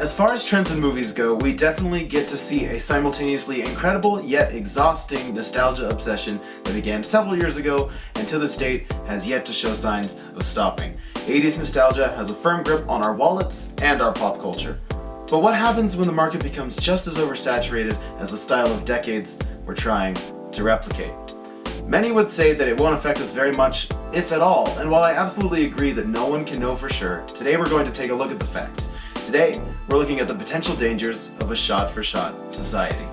As far as trends in movies go, we definitely get to see a simultaneously incredible yet exhausting nostalgia obsession that began several years ago and to this date has yet to show signs of stopping. 80s nostalgia has a firm grip on our wallets and our pop culture. But what happens when the market becomes just as oversaturated as the style of decades we're trying to replicate? Many would say that it won't affect us very much, if at all, and while I absolutely agree that no one can know for sure, today we're going to take a look at the facts. Today, we're looking at the potential dangers of a shot-for-shot society.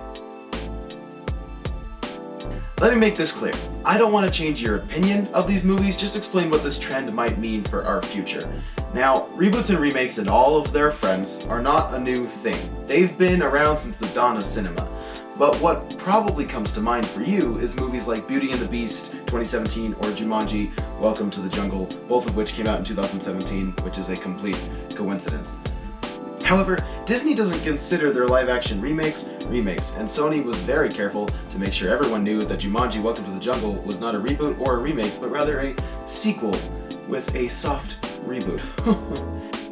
Let me make this clear. I don't want to change your opinion of these movies, just explain what this trend might mean for our future. Now, reboots and remakes and all of their friends are not a new thing. They've been around since the dawn of cinema. But what probably comes to mind for you is movies like Beauty and the Beast 2017 or Jumanji Welcome to the Jungle, both of which came out in 2017, which is a complete coincidence. However, Disney doesn't consider their live-action remakes, and Sony was very careful to make sure everyone knew that Jumanji Welcome to the Jungle was not a reboot or a remake, but rather a sequel with a soft reboot.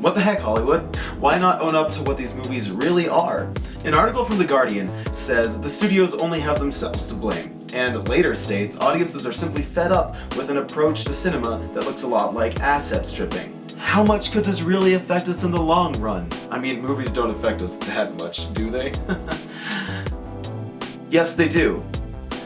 What the heck, Hollywood? Why not own up to what these movies really are? An article from The Guardian says the studios only have themselves to blame, and later states audiences are simply fed up with an approach to cinema that looks a lot like asset stripping. How much could this really affect us in the long run? I mean, movies don't affect us that much, do they? Yes, they do.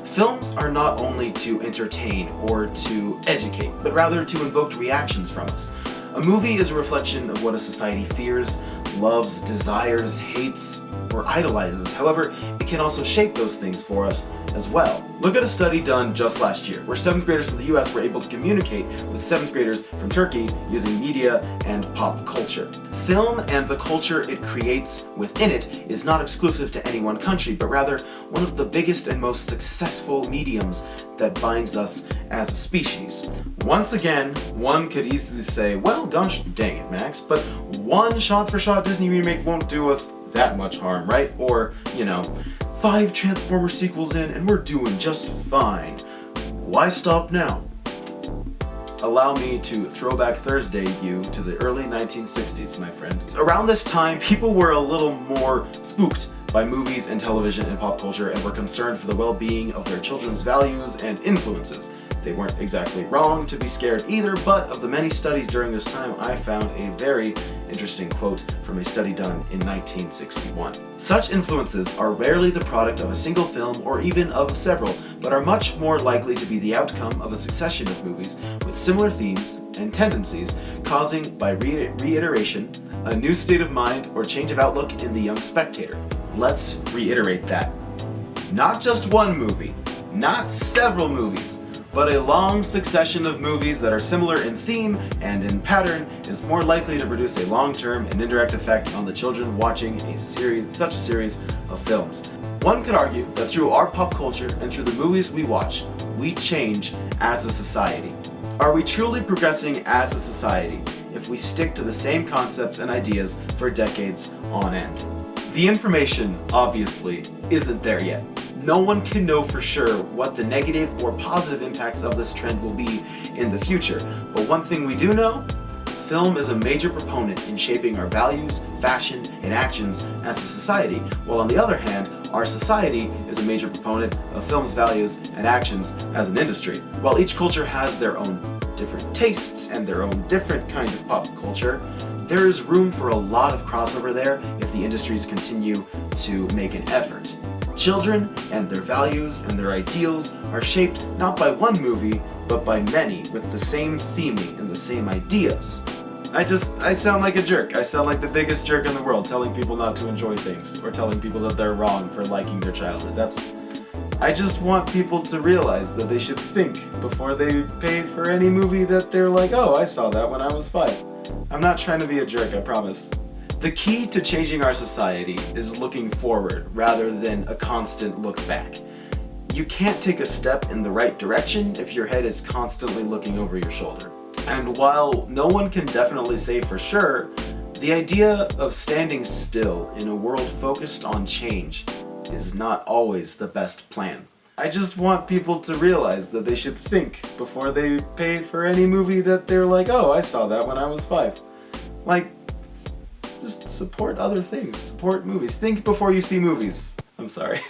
Films are not only to entertain or to educate, but rather to invoke reactions from us. A movie is a reflection of what a society fears, loves, desires, hates, or idolizes. However, it can also shape those things for us as well. Look at a study done just last year, where 7th graders from the US were able to communicate with 7th graders from Turkey using media and pop culture. Film and the culture it creates within it is not exclusive to any one country, but rather one of the biggest and most successful mediums that binds us as a species. Once again, one could easily say, well, gosh dang it, Max, but one shot-for-shot Disney remake won't do us that much harm, right? Or, 5 Transformers sequels in and we're doing just fine. Why stop now? Allow me to throwback Thursday you to the early 1960s, my friend. Around this time, people were a little more spooked by movies and television and pop culture and were concerned for the well-being of their children's values and influences. They weren't exactly wrong to be scared either, but of the many studies during this time, I found a very interesting quote from a study done in 1961. Such influences are rarely the product of a single film or even of several, but are much more likely to be the outcome of a succession of movies with similar themes and tendencies, causing by reiteration a new state of mind or change of outlook in the young spectator. Let's reiterate that. Not just one movie, not several movies, but a long succession of movies that are similar in theme and in pattern is more likely to produce a long-term and indirect effect on the children watching such a series of films. One could argue that through our pop culture and through the movies we watch, we change as a society. Are we truly progressing as a society if we stick to the same concepts and ideas for decades on end? The information, obviously, isn't there yet. No one can know for sure what the negative or positive impacts of this trend will be in the future, but one thing we do know, film is a major proponent in shaping our values, fashion, and actions as a society, while on the other hand, our society is a major proponent of film's values and actions as an industry. While each culture has their own different tastes and their own different kind of pop culture, there is room for a lot of crossover there if the industries continue to make an effort. Children and their values and their ideals are shaped not by one movie, but by many with the same theming and the same ideas. I sound like a jerk. I sound like the biggest jerk in the world, telling people not to enjoy things, or telling people that they're wrong for liking their childhood. I just want people to realize that they should think before they pay for any movie that they're like, oh, I saw that when I was 5. I'm not trying to be a jerk, I promise. The key to changing our society is looking forward rather than a constant look back. You can't take a step in the right direction if your head is constantly looking over your shoulder. And while no one can definitely say for sure, the idea of standing still in a world focused on change is not always the best plan. I just want people to realize that they should think before they pay for any movie that they're like, oh, I saw that when I was 5. Like, just support other things. Support movies. Think before you see movies. I'm sorry.